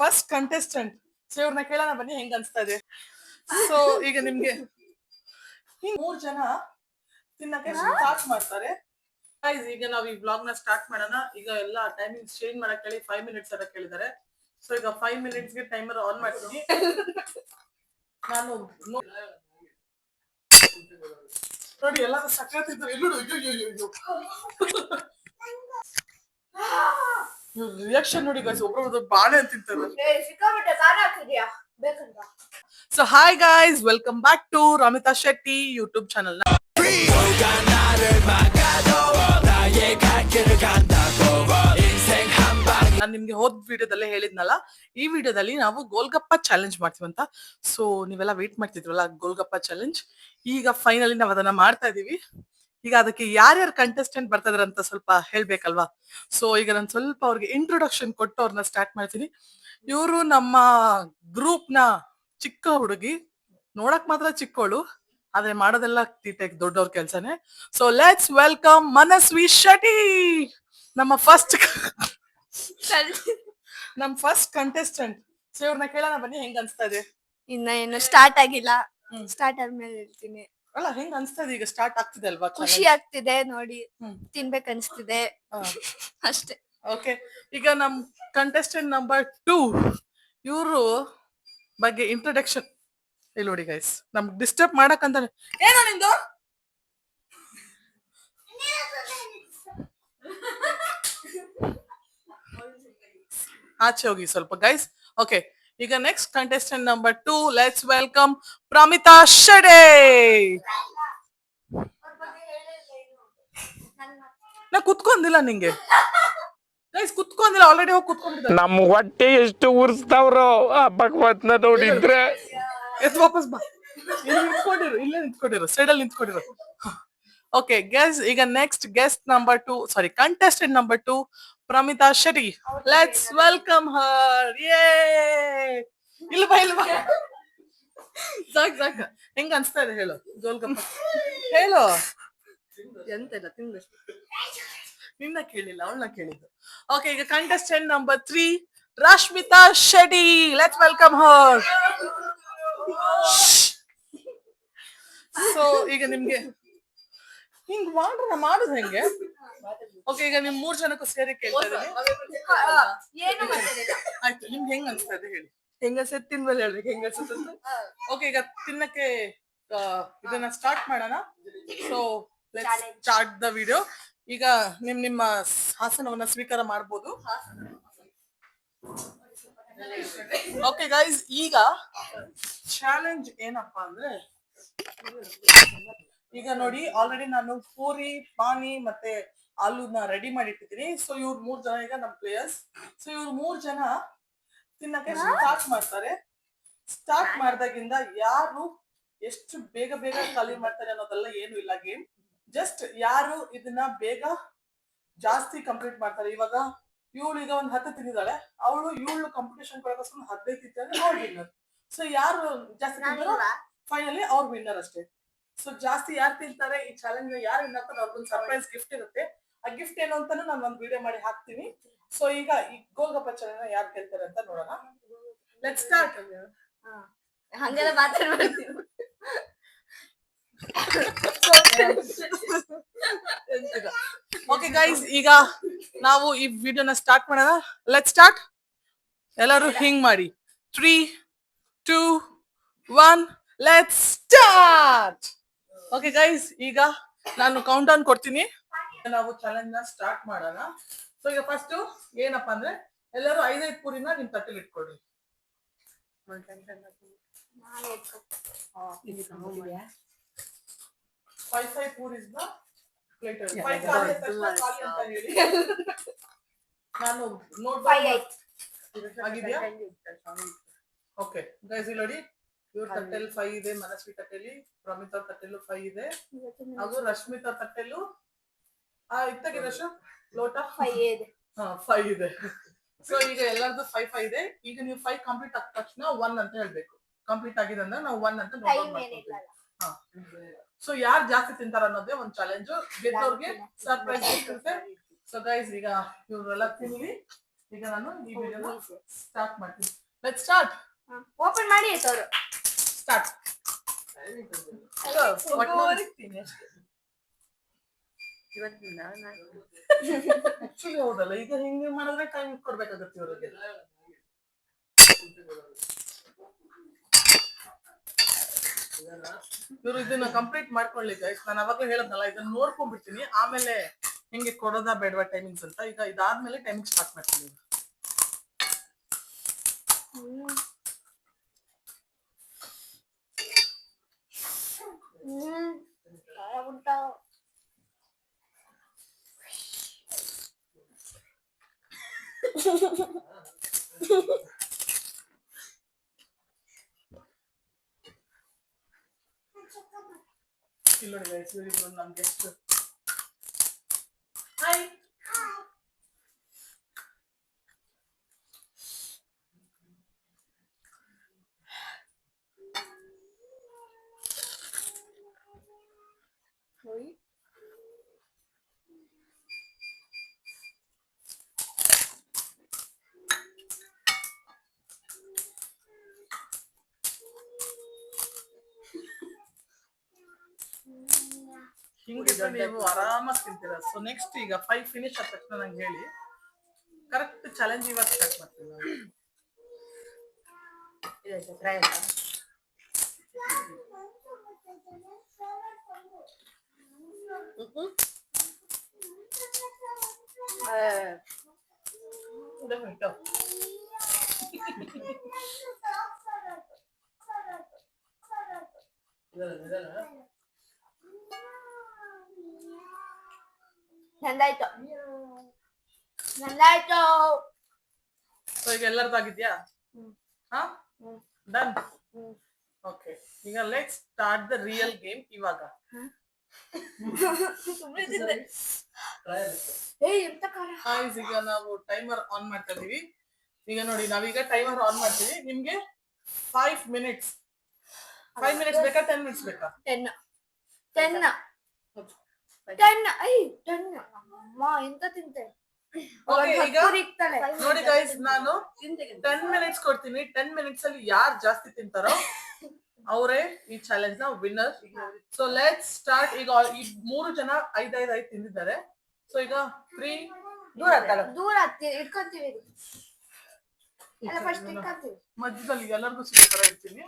First contestant. So ಇವ್ರನ್ನ ಕೇಳೋಣ ಬನ್ನಿ ಹೆಂಗ್ ಅನ್ಸ್ತಾ ಇದೆ. ಸೊ ಈಗ ನಿಮ್ಗೆ ಮೂರ್ ಜನ ತಿನ್ನಕ್ಕೆ ಸ್ಟಾರ್ಟ್ ಮಾಡ್ತಾರೆ. ಗೈಸ್ ಈಗ ನಾವ್ ಈ ಬ್ಲಾಗ್ ನ ಸ್ಟಾರ್ಟ್ ಮಾಡೋಣ. ಈಗ ಎಲ್ಲ ಟೈಮಿಂಗ್ ಚೇಂಜ್ ಮಾಡಕ್ ಹೇಳಿ 5 ಮಿನಿಟ್ಸ್ ಅಂತ ಕೇಳಿದ್ದಾರೆ. ಸೊ ಈಗ 5 ಮಿನಿಟ್ಸ್ ಗೆ ಟೈಮರ್ ಆನ್ ಮಾಡ್ತೀನಿ. ನಾನು ನೋಡಿ ಎಲ್ಲ ಸಕ್ಕತ್ ರಿಯಾಕ್ಷನ್ ನೋಡಿ ಗೈಸ್, ಒಬ್ರೊಬ್ರು ಬಾಳೆ ಅಂತ ತಿಂತಾರೆ. So hi guys, welcome back to Ramita Shetty YouTube channel. ನಾನು ನಿಮ್ಗೆ ಹೋದ್ ವಿಡಿಯೋದಲ್ಲೇ ಹೇಳಿದ್ನಲ್ಲ, ಈ ವಿಡಿಯೋದಲ್ಲಿ ನಾವು ಗೋಲ್ಗಪ್ಪ ಚಾಲೆಂಜ್ ಮಾಡ್ತೀವಂತ. ಸೊ ನೀವೆಲ್ಲ ವೇಟ್ ಮಾಡ್ತಿದ್ರಲ್ಲ ಗೋಲ್ಗಪ್ಪ ಚಾಲೆಂಜ್, ಈಗ ಫೈನಲಿ ನಾವ್ ಅದನ್ನ ಮಾಡ್ತಾ ಇದೀವಿ. ಈಗ ಅದಕ್ಕೆ ಯಾರ್ಯಾರು ಕಂಟೆಸ್ಟೆಂಟ್ ಬರ್ತಾ ಇದಾರೆ ಅಂತ ಸ್ವಲ್ಪ ಹೇಳ್ಬೇಕಲ್ವಾ. ಸೊ ಈಗ ನಾನು ಸ್ವಲ್ಪ ಅವ್ರಿಗೆ ಇಂಟ್ರೊಡಕ್ಷನ್ ಕೊಟ್ಟು ಅವ್ರನ್ನ ಸ್ಟಾರ್ಟ್ ಮಾಡ್ತೀನಿ. ಇವರು ನಮ್ಮ ಗ್ರೂಪ್ ನ ಚಿಕ್ಕ ಹುಡುಗಿ, ನೋಡಕ್ ಮಾತ್ರ ಚಿಕ್ಕವಳು, ಆದ್ರೆ ಮಾಡೋದೆಲ್ಲ ತೀಟೆಗೆ ದೊಡ್ಡವ್ರ ಕೆಲ್ಸನೇ. So let's welcome Manasvi Shetty, ನಮ್ಮ ಫಸ್ಟ್ ಕಂಟೆಸ್ಟೆಂಟ್. ಸೊ ಇವ್ರನ್ನ ಕೇಳೋಣ ಬನ್ನಿ ಹೆಂಗ್ ಅನ್ಸ್ತಾ ಇದೆ. ಇನ್ನ ಏನು ಸ್ಟಾರ್ಟ್ ಆಗಿಲ್ಲ, ಸ್ಟಾರ್ಟ್ ಆದ್ಮೇಲೆ ಹೇಳ್ತೀನಿ. ಅಲ್ಲ ಹೆಂಗ್ ಅನ್ಸ್ತಾ ಇದೆ, ಈಗ ಸ್ಟಾರ್ಟ್ ಆಗ್ತಿದೆ ಅಲ್ವಾ? ಖುಷಿ ಆಗ್ತಿದೆ ನೋಡಿ, ತಿನ್ಬೇಕ್ ಅನ್ಸ್ತಿದೆ ಅಷ್ಟೇ. ಓಕೆ, ಈಗ ನಮ್ ಕಂಟೆಸ್ಟೆಂಟ್ ನಂಬರ್ 2 ಇವರು ಬಗ್ಗೆ ಇಂಟ್ರೊಡಕ್ಷನ್ ಇಲ್ಲಿ ನೋಡಿ ಗೈಸ್. ನಮ್ಗೆ ಡಿಸ್ಟರ್ಬ್ ಮಾಡಕ್ ಅಂತಾನೆ. ಏನೋ ನಿಂದು ಆಚೆ ಹೋಗಿ ಸ್ವಲ್ಪ ಗೈಸ್. ಓಕೆ, ಈಗ next contestant number 2, let's welcome Pramitha Shetty. ನಾ ಕುತ್ಕೊಂಡಿಲ್ಲ ನಿಂಗೆ ಗೈಸ್, ಕುತ್ಕೊಂಡಿಲ್ಲ, ಆಲ್ರೆಡಿ ಹೋಗಿ ಕುತ್ಕೊಂಡಿದ್ದ. ನಮ್ ಹೊಟ್ಟೆ ಎಷ್ಟು ಉರ್ಸ್ತಾವ್ರೋ ಆ ಭಗವತ್ನ ನೋಡಿದ್ರೆ. ಎಸ್ ವಾಪಸ್ ಬಾ, ಇಲ್ಲಿ ನಿಂತ್ಕೊಂಡಿರು, ಇಲ್ಲೇ ನಿಂತ್ಕೊಂಡಿರು, ಸೈಡಲ್ಲಿ ನಿಂತ್ಕೊಂಡಿರು. ಓಕೆ ಗೆಸ್, ಈಗ next guest number 2, sorry contestant number 2 Pramitha Shetty. Let's welcome her. ಯೇ ಇಲ್ಲ ಬಾ, ಇಲ್ಲ ಬಾ. ಸಾಕ್ ಹೆಂಗ ಅನ್ಸ್ತಾ ಇದೆ ಹೇಳು ಗೋಲ್ಗಪ್ಪ, ಹೇಳು. ಎಂತ ಇಲ್ಲ, ತಿನ್ಬೇಕು. ನಿನ್ನ ಕೇಳಿಲ್ಲ, ಅವಳನ್ನ ಕೇಳಿದ್ದು. ಓಕೆ, ಈಗ contestant number 3 Rashmita Shetty. Let's welcome Har. So ಈಗ ನಿಮ್ಗೆ ಹಿಂಗ್ ಮಾಡುದು ಹೆಂಗೆ? ಓಕೆ, ಈಗ ನಿಮ್ 3 ಜನಕ್ಕೂ ಸೇರಿ ಕೇಳ್ತಾ ಇದೀನಿ. ಆಯ್ತು, ನಿಮ್ಗೆ ಹೆಂಗ್ ಅನ್ಸ್ತಾ ಇದೆ ಹೇಳಿ. ಹೆಂಗ ತಿನ್ ಮೇಲೆ ಹೇಳ್ಬೇಕು ಹೆಂಗ ಅನ್ಸುತ್ತೆ. ಓಕೆ, ಈಗ ತಿನ್ನಕ್ಕೆ ಇದನ್ನ ಸ್ಟಾರ್ಟ್ ಮಾಡೋಣ. So let's start the video. ಈಗ ನಿಮ್ಮ ಹಾಸನವನ್ನ ಸ್ವೀಕಾರ ಮಾಡ್ಬೋದು. ಓಕೆ ಗೈಸ್, ಈಗ ಚಾಲೆಂಜ್ ಏನಪ್ಪಾ ಅಂದ್ರೆ, ಈಗ ನೋಡಿ ಆಲ್ರೆಡಿ ನಾನು ಪೂರಿ, ಪಾನಿ ಮತ್ತೆ ಆಲೂನ ರೆಡಿ ಮಾಡಿ ಇಟ್ಟಿದ್ದೀನಿ. ಸೊ ಇವ್ರು 3 ಜನ ಈಗ ನಮ್ ಪ್ಲೇಯರ್ಸ್. ಸೊ ಇವ್ರು 3 ಜನ ತಿನ್ನಕ್ಕೆ ಸ್ಟಾರ್ಟ್ ಮಾಡ್ತಾರೆ. ಸ್ಟಾರ್ಟ್ ಮಾಡ್ದಾಗಿಂದ ಯಾರು ಎಷ್ಟು ಬೇಗ ಖಾಲಿ ಮಾಡ್ತಾರೆ ಅನ್ನೋದೆಲ್ಲ ಏನು ಇಲ್ಲ ಗೇಮ್. ಜಸ್ಟ್ ಯಾರು ಇದನ್ನ ಬೇಗ ಜಾಸ್ತಿ ಕಂಪ್ಲೀಟ್ ಮಾಡ್ತಾರೆ. ಇವಾಗ ಇವಳು ಈಗ ಒಂದ್ 10 ತಿಂದಿದ್ದಾಳೆ, ಇವಳು ಕಾಂಪಿಟೇಷನ್ ಕೊಡೋಕೋಸ್ಕರ 15 ತಿಂತಾರೆ, ಅವ್ರು ವಿನ್ನರ್. ಸೊ ಯಾರು ಜಾಸ್ತಿ ತಿಂತಾರೋ ಫೈನಲಿ ಅವ್ರು ವಿನ್ನರ್ ಅಷ್ಟೇ. ಸೊ ಜಾಸ್ತಿ ಯಾರು ತಿಂತಾರೆ, ಈ ಚಾಲೆಂಜ್ ಯಾರು ವಿನ್ ಆಗ್ತಾರೆ ಅವ್ರಿಗೊಂದು ಸರ್ಪ್ರೈಸ್ ಗಿಫ್ಟ್ ಇರುತ್ತೆ. ಆ ಗಿಫ್ಟ್ ಏನು ಅಂತಾನು ನಾನು ಒಂದು ವಿಡಿಯೋ ಮಾಡಿ ಹಾಕ್ತೀನಿ. ಸೊ ಈಗ ಈ ಗೋಲ್ಗಪ್ಪ ಚಾಲೆಂಜ್ ಯಾರು ಗೆಲ್ತಾರೆ ಅಂತ ನೋಡೋಣ. Let's start. ಹಂಗೆಲ್ಲ ಮಾತಾಡ್ಬಾರ್ದು. ಓಕೆ ಗೈಸ್, ಈಗ ನಾವು ಈ ವಿಡಿಯೋನ ಸ್ಟಾರ್ಟ್ ಮಾಡೋಣ. Let's start. ಎಲ್ಲರೂ ಹಿಂಗ್ ಮಾಡಿ 3, 2, 1 ಲೆಟ್ಸ್ ಸ್ಟಾರ್ಟ್. ಓಕೆ ಗೈಸ್, ಈಗ ನಾನು ಕೌಂಟ್ ಡೌನ್ ಕೊಡ್ತೀನಿ, ನಾವು ಚಾಲೆಂಜ್ ನ ಸ್ಟಾರ್ಟ್ ಮಾಡೋಣ. ಸೊ ಈಗ ಫಸ್ಟ್ ಏನಪ್ಪಾ ಅಂದ್ರೆ, ಎಲ್ಲರೂ 5 ಪೂರಿನ ನಿಮ್ ತಟ್ಟೆಲಿ ಇಟ್ಕೊಳ್ರಿ. 5 ಪೂರೀಸ್ ನ ಪ್ಲೇಟ್ ಅಲ್ಲಿ 5 ಖಾಲಿ ಅಂತ ಹೇಳಿ ನಾನು ನೋಟ್ ಆಗಿದೆಯಾ? ಓಕೆ ಗೈಸ್, ಇಲ್ಲಿ ನೋಡಿ, ಇವ್ರ ತಟ್ಟೆಲಿ 5 ಇದೆ, ಮನಸ್ವಿ ತಟ್ಟೆಲಿ, ಪ್ರಮಿತಾ ತಟ್ಟೆಲು 5 ಇದೆ, ಹಾಗೂ ರಶ್ಮಿತಾ ತಟ್ಟೆಲು ಇತ್ತಾಗಿ ರಶ ಲೋಟ 5 ಇದೆ. 5 ಇದೆ. ಸೊ ಈಗ ಎಲ್ಲರದು 5 ಇದೆ. ಈಗ ನೀವು 5 ಕಂಪ್ಲೀಟ್ ಆದ ತಕ್ಷಣ 1 ಅಂತ ಹೇಳ್ಬೇಕು. ಕಂಪ್ಲೀಟ್ ಆಗಿದೆ ಅಂದ್ರೆ ನಾವು 1 ಅಂತ ನೋಟ್ ಮಾಡ್ತೀವಿ. ಸೊ ಯಾರು ಜಾಸ್ತಿ ತಿಂತಾರ ಅನ್ನೋದೇ ಒಂದು ಚಾಲೆಂಜ್. ಗೆದ್ದವ್ರಿಗೆ ಸರ್ಪ್ರೈಸ್ ಇರುತ್ತೆ. ಸೊ ಗೈಸ್, ಈಗ ಇವರೆಲ್ಲ ತಿನ್ಲಿ. ಈಗ ನಾನು ಈ ವಿಡಿಯೋನ ಸ್ಟಾರ್ಟ್ ಮಾಡ್ತೀನಿ. Let's start. ಓಪನ್ ಮಾಡಿ ಆಯ್ತು ಅವರು. ಸ್ಟಾರ್ಟ್. ಆಕ್ಚುಲಿ ಹೌದಲ್ಲ, ಈಗ ಹಿಂಗೆ ಮಾಡಿದ್ರೆ ಟೈಮ್ ಕೊಡ್ಬೇಕಾಗತ್ತೆ ಇವರಿಗೆ. ಇವರು ಇದನ್ನ ಕಂಪ್ಲೀಟ್ ಮಾಡ್ಕೊಳ್ಳಿಕ್ಕೆ ನಾನು ಅವಾಗಲೇ ಹೇಳದ್ನಲ್ಲ, ಇದನ್ನ ನೋಡ್ಕೊಂಡ್ಬಿಡ್ತೀನಿ, ಆಮೇಲೆ ಹೆಂಗೆ ಕೊಡೋದಾ ಬೇಡವಾ ಟೈಮಿಂಗ್ಸ್ ಅಂತ. ಈಗ ಇದಾದ್ಮೇಲೆ ಟೈಮಿಂಗ್ ಸ್ಟಾರ್ಟ್ ಮಾಡ್ತೀನಿ. ಉಂಟಾ ಇಲ್ಲಿ ನೋಡಿ ಗೈಸ್, ಇವರು ನಮ್ ಗೆಸ್ಟ್. ಹಾಯ್. ಹಿಂಗಿದ್ರೆ ನೀವು ಆರಾಮಾಗಿ ತಿಂತೀರಾ. ಸೊ ನೆಕ್ಸ್ಟ್ ಈಗ 5 ಫಿನಿಶ್ ಆದ ತಕ್ಷಣ ನಂಗೆ ಹೇಳಿ, ಕರೆಕ್ಟ್ ಚಾಲೆಂಜ್ ಇವಾಗ ಸ್ಟಾರ್ಟ್ ಮಾಡ್ತೀನಿ ನಾನು. ನಂದಾಯ್ತು ನಂದಾಯ್ತು. ಸೊ ಈಗ ಎಲ್ಲರದಾಗಿದ್ಯಾ? ಹಾ, ಡನ್. ಓಕೆ, ಈಗ let's start the real game ಇವಾಗ. Guys, ಈಗ ನಾವು ಟೈಮರ್ ಆನ್ ಮಾಡ್ತಾ ಇದೀವಿ. ಈಗ ನೋಡಿ, ನಾವೀಗ ಟೈಮರ್ ಆನ್ ಮಾಡ್ತೀವಿ. ನಿಮ್ಗೆ 5 ಮಿನಿಟ್ಸ್. 5 ಮಿನಿಟ್ಸ್ ಬೇಕಾ 10 ಮಿನಿಟ್ಸ್ ಬೇಕಾ? 10 ಐ 10 ಅಮ್ಮ ಎಂತ ತಿಂತೆ. Okay, ಈಗ ನೋಡಿ ಗೈಸ್, ನಾನು 10 ಮಿನಿಟ್ಸ್ ಕೊಡ್ತೀನಿ. 10 ಮಿನಿಟ್ಸ್ ಅಲ್ಲಿ ಯಾರು ಜಾಸ್ತಿ ತಿಂತಾರೋ ಅವರೇ ಈ ಚಾಲೆಂಜ್ ನ ವಿನ್ನರ್. So let's start. ಈಗ ಈ 3 ಜನ 5 ತಿಂದಿದ್ದಾರೆ. ಸೊ ಈಗ 3 ದೂರ ಇಟ್ಕೊಂತೀವಿ. ಫಸ್ಟ್ ಇಟ್ಕೊಂತೀವಿ ಮಧ್ಯದಲ್ಲಿ ಎಲ್ಲರಿಗೂ ಸಿಗೋ ತರ ಇರ್ತೀನಿ.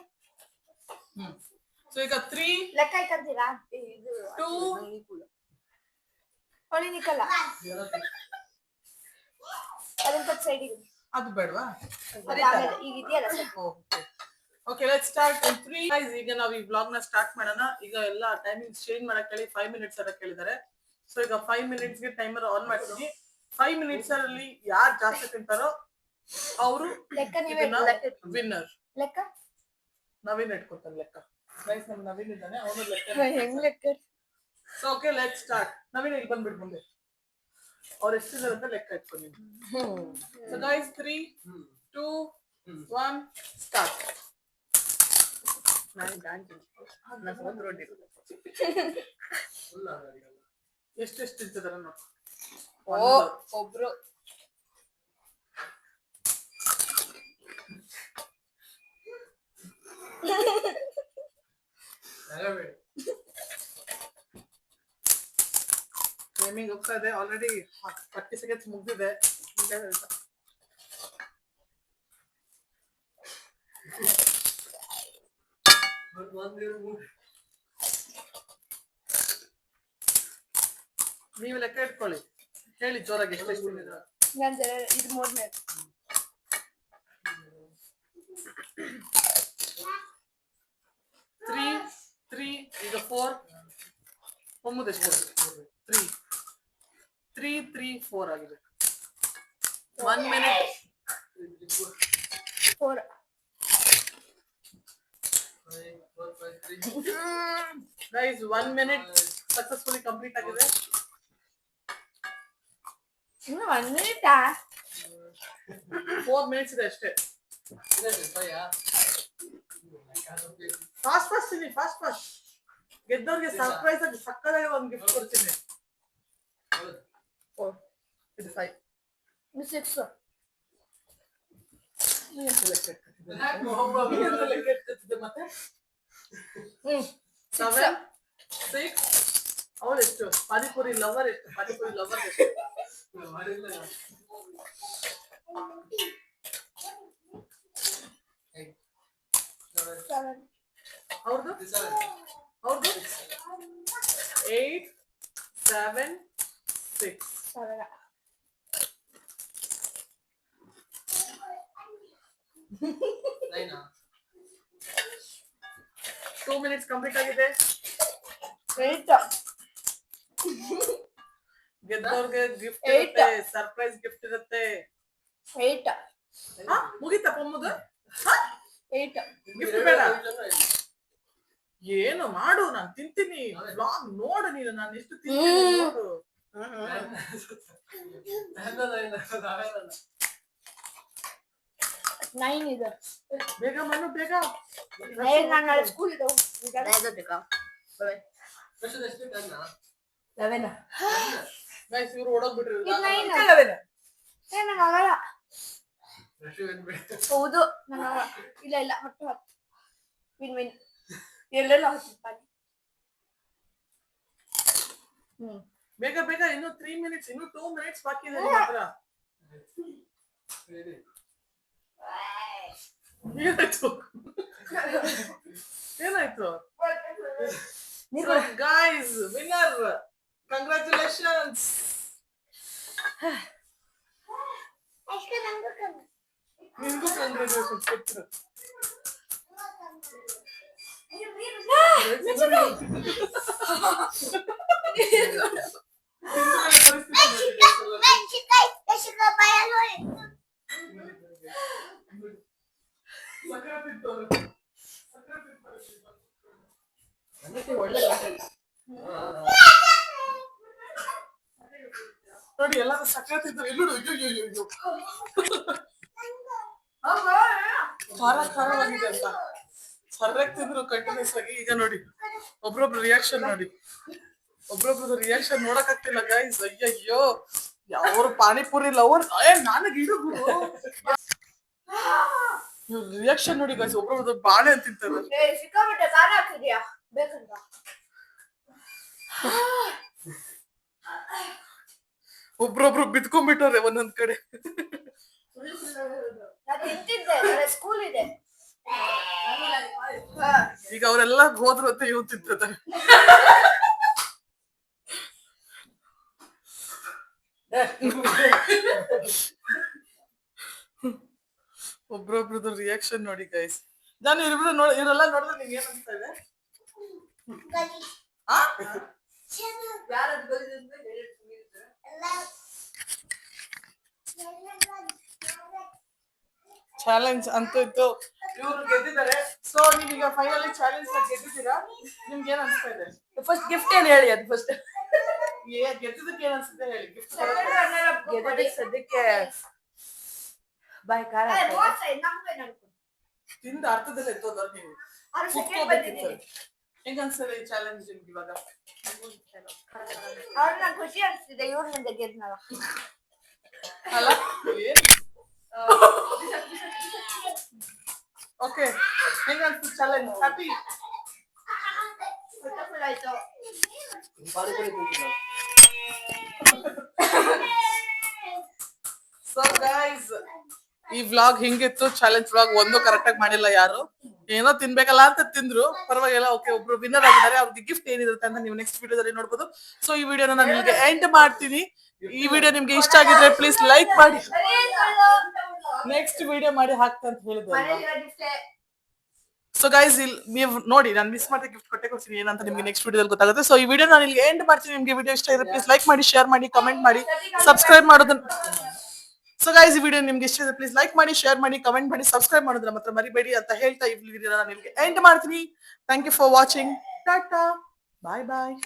ಸೊ ಈಗ 3 ಲೆಕ್ಕ ಇಟ್ಕೊಂತೀರಾ? 2 ಹೊಳಿ ನಿಕ್ಕಲ್ಲ ಅದನ್ನ ಸೈಡಿಗೆ. ಅದು ಬೇಡವಾ? ಈಗ ಇದೆಯಲ್ಲ. Okay, let's start. 3 ಗೈಸ್, ಈಗ ನಾವು ಈ ವ್ಲಾಗ್ ನ ಸ್ಟಾರ್ಟ್ ಮಾಡೋಣ. ಈಗ ಎಲ್ಲ ಟೈಮಿಂಗ್ ಚೇಂಜ್ ಮಾಡಕ್ ಹೇಳಿ 5 ಮಿನಿಟ್ಸ್ ಅಂತ ಕೇಳಿದ್ದಾರೆ. ಸೊ ಈಗ 5 ಮಿನಿಟ್ಸ್ ಗೆ ಟೈಮರ್ ಆನ್ ಮಾಡ್ತೀನಿ. 5 ಮಿನಿಟ್ಸ್ ಅಲ್ಲಿ ಯಾರು ಜಾಸ್ತಿ ತಿಂತಾರೋ ಅವರು ವಿನ್ನರ್. ಲೆಕ್ಕ ನವೀನ್ ಇಟ್ಕೊತಾನೆ ಲೆಕ್ಕ. ಗೈಸ್, ನಮ್ ನವೀನ್ ಇದ್ದಾನೆ, ಅವನು ಹೆಂಗ್ ಲೆಕ್ಕ. So okay, let's start. Naveen ಇಲ್ಲಿ ಬಂದ್ಬಿಟ್ಟು ಮುಂದೆ. ಅವ್ರು ಎಷ್ಟಿದ್ದಾರೆ ಅಂತ ಲೆಕ್ಕ ಇಟ್ಕೊಂಡು. So guys, 3 2 1 start. ಎಷ್ಟೆಷ್ಟು ತಿಂತಿದಾರೆ ನೋಡಿ. ಒಬ್ರು ಟೈಮಿಂಗ್ ಹೋಗ್ತಾ ಇದೆ. ಆಲ್ರೆಡಿ 30 ಸೆಕೆಂಡ್ಸ್ ಮುಗ್ದಿದೆ. ನೀವು ಲೆಕ್ಕ ಇಟ್ಕೊಳ್ಳಿ, ಹೇಳಿ ಜೋರಾಗಿ ಎಷ್ಟು ತಿಂದಿದ್ದೀರಾ. ಇದು 3ನೇ. 3 ಈಗ 4 ಒಮ್ಮದೆಷ್ಟು? 3 ಆಗಿದೆ. 1 minute. 4 guys, 1 minute successfully complete ಆಗಿದೆ. ಇನ್ನು 1 ಮಿನಿಟಾ? 4 ಮಿನಿಟ್ಸ್ ಇದೆ ಅಷ್ಟೇ. ಫಾಸ್ಟ್ ತಿನ್ನಿ, ಫಾಸ್ಟ್. ಗೆದ್ದವ್ರಿಗೆ ಸರ್ಪ್ರೈಸ್ ಆಗಿ ಸಕ್ಕದಾಗಿ ಒಂದು ಗಿಫ್ಟ್ ಕೊಡ್ತೀನಿ. ಇದು 5. 6 ಮತ್ತೆ 7 6 ಅವಳು ಎಷ್ಟು ಪಾನಿಪುರಿ ಲವರ್ ಎಷ್ಟು ಪಾನಿಪುರಿ ಲವರ್ ಎಷ್ಟು ಅವ್ರದ್ದು 8 7 6 2 minutes ಕಂಪ್ಲೀಟ್ ಆಗಿದೆ. ಗೆದ್ದವ್ರಿಗೆ ಗಿಫ್ಟ್ ಇರುತ್ತೆ, ಸರ್ಪ್ರೈಸ್ ಗಿಫ್ಟ್ ಇರುತ್ತೆ. ಮುಗಿತಾ ಪೊಮ್ಮದು ಗಿಫ್ಟ್ ಬೇಡ ಏನು ಮಾಡು, ನಾನು ತಿಂತೀನಿ. ಬ್ಲಾಗ್ ನೋಡು ನೀನು, ನಾನು ಎಷ್ಟು ತಿಂತೀನಿ ನೋಡು. ಬೇಗ ಮಣ್ಣು ಬೇಗ. ಗೈಸ್ ಇವ್ರು ಓಡೋಗ್ಬಿಟ್ರಿ. ಹೌದು ಇಲ್ಲ ಇಲ್ಲ ಹೊಟ್ಟು ವಿನ್ ವಿನ್ ಎಲ್ಲೆಲ್ಲ ಬೇಗ ಬೇಗ, ಇನ್ನು 3 minutes, ಇನ್ನು 2 minutes ಬಾಕಿ ಇದೆ ನಿಮ್ಮ ಹತ್ರ. ಏನಾಯ್ತು ಗೈಸ್? Winner, congratulations. ನಿನ್ಗೂ ಕಂಗ್ರಾಚುಲೇಷನ್ಸ್ ಕೊಡ್ತೀರ. ನೋಡಿ ಎಲ್ಲಾರು ಸಕ್ಕರೆ ತಿಂತಾರೆ. ಎಲ್ಲೋಡು ಖಾರ ಖಾರವಾಗಿದೆ ಅಂತ ಸರ್ರಕ್ ತಿಂದ್ರು ಕಂಟಿನ್ಯೂಸ್ ಆಗಿ. ಈಗ ನೋಡಿ ಒಬ್ರೊಬ್ರು ರಿಯಾಕ್ಷನ್ ನೋಡಿ, ಒಬ್ರೊಬ್ರದ್ದು ರಿಯಾಕ್ಷನ್ ನೋಡಕ್ ಆಗ್ತಿಲ್ಲ ಗೈಸ್. ಅಯ್ಯಯ್ಯೋ, ಯಾವ್ರು ಪಾನಿಪುರಿ ಲವರ್ ನನಗೆ ಇಡು ರಿಯಾಕ್ಷನ್ ನೋಡಿ ಗೈಸ್. ಒಬ್ರೊಬ್ರದ್ದು ಬಾಳೆ ಅಂತ ತಿಂತಾರೆ. ಒಬ್ರೊಬ್ರು ಬಿದ್ಕೊಂಡ್ಬಿಟ್ಟವ್ರೆ ಒಂದೊಂದ್ ಕಡೆ. ಈಗ ಅವರೆಲ್ಲ ಹೋದ್ರು ಅಂತ ಇವ್ ತಿಂತಾರೆ. ಒಬ್ರೊಬ್ರದ್ದು ರಿಯಾಕ್ಷನ್ ನೋಡಿ ಗೈಸ್. ನಾನು ಇವರೆಲ್ಲ ನೋಡಿದ್ರೆ ನಿಂಗೆ ಏನ್ ಅನ್ಸ್ತಾ ಇದೆ? ಚಾಲೆಂಜ್ ಅಂತೂ ಇತ್ತು, ಇವರು ಗೆದ್ದಿದ್ದಾರೆ. ಸೊ ನೀವೀಗ ಫೈನಲಿ ಚಾಲೆಂಜ್ ಗೆದ್ದಿದ್ದೀರಾ. ನಿಮ್ಗೆ ಏನ್ ಅನ್ಸ್ತಾ ಇದೆ? ಫಸ್ಟ್ ಗಿಫ್ಟ್ ಏನ್ ಹೇಳಿ, ಅದು ಫಸ್ಟ್ ಗೆದ್ದಿದ್ದಕ್ಕೆ ಏನ್ ಅನ್ಸುತ್ತೆ ಹೇಳಿ. ಗಿಫ್ಟ್ ಸದ್ಯಕ್ಕೆ ಬಾಯ್ ಖಾರ ತಿಂದ ಅರ್ಥದಲ್ಲಿ ಎತ್ತೋದವ್ರು ನೀವು. ಹೆಂಗ ಅನ್ಸ್ತದೆ ಈ ಚಾಲೆಂಜ್ ನಿಮ್ಗೆ ಇವಾಗ? ಖುಷಿ ಅನ್ಸ್ತಿದೆ ಇವ್ರಿಂದ ಗೆದ್ನಲ್ಲ. ಅಲ್ಲ ಓಕೆ, ಹೆಂಗ ಅನ್ಸ್ತದೆ ಚಾಲೆಂಜ್? ಹ್ಯಾಪಿ? ಸೊ ಗೈಸ್, ಈ ವ್ಲಾಗ್ ಹಿಂಗಿತ್ತು. ಚಾಲೆಂಜ್ ವ್ಲಾಗ್ ಒಂದು ಕರೆಕ್ಟ್ ಆಗಿ ಮಾಡಿಲ್ಲ ಯಾರು. ಏನೋ ತಿನ್ಬೇಕಲ್ಲ ಅಂತ ತಿಂದ್ರು, ಪರವಾಗಿಲ್ಲ. ಓಕೆ, ಒಬ್ರು ವಿನ್ನರ್ ಆಗಿದ್ದಾರೆ. ಅವ್ರಿಗೆ ಗಿಫ್ಟ್ ಏನಿರುತ್ತೆ ಅಂತ ನೀವು ನೆಕ್ಸ್ಟ್ ವಿಡಿಯೋದಲ್ಲಿ ನೋಡ್ಬೋದು. ಸೊ ಈ ವಿಡಿಯೋನ ನಾನು ನಿಮಗೆ ಎಂಡ್ ಮಾಡ್ತೀನಿ. ಈ ವಿಡಿಯೋ ನಿಮ್ಗೆ ಇಷ್ಟ ಆಗಿದ್ರೆ ಪ್ಲೀಸ್ ಲೈಕ್ ಮಾಡಿ. ನೆಕ್ಸ್ಟ್ ವಿಡಿಯೋ ಮಾಡಿ ಹಾಕ್ತಾ ಅಂತ ಹೇಳಿದೆ. ಸೊ ಗೈಸ್, ಇಲ್ಲಿ ನೀವು ನೋಡಿ, ನಾನು ಮಿಸ್ ಮಾಡಿದ ಗಿಫ್ಟ್ ಕೊಡ್ತೀನಿ ಏನಂತ ನಿಮ್ಗೆ ನೆಕ್ಸ್ಟ್ ವಿಡಿಯೋದಲ್ಲಿ ಗೊತ್ತಾಗುತ್ತೆ. ಸೊ ಈ ವಿಡಿಯೋ ನಾನು ಇಲ್ಲಿ ಎಂಡ್ ಮಾಡ್ತೀನಿ. ನಿಮ್ಗೆ ವಿಡಿಯೋ ಇಷ್ಟ ಇದ್ರೆ ಪ್ಲೀಸ್ ಲೈಕ್ ಮಾಡಿ, ಶೇರ್ ಮಾಡಿ, ಕಮೆಂಟ್ ಮಾಡಿ, ಸಬ್ಸ್ಕ್ರೈಬ್ ಮಾಡೋದನ್ನ. ಸೊ ಗೈಸ್, ಈ ವಿಡಿಯೋ ನಿಮ್ಗೆ ಇಷ್ಟ ಇದೆ ಪ್ಲೀಸ್ ಲೈಕ್ ಮಾಡಿ, ಶೇರ್ ಮಾಡಿ, ಕಮೆಂಟ್ ಮಾಡಿ, ಸಬ್ಸ್ಕ್ರೈಬ್ ಮಾಡೋದನ್ನ ಮಾತ್ರ ಮರಿಬೇಡಿ ಅಂತ ಹೇಳ್ತಾ ಈ ವಿಡಿಯೋ ನಾನು ನಿಮ್ಗೆ ಎಂಡ್ ಮಾಡ್ತೀನಿ. Thank you for watching. Tata, bye bye.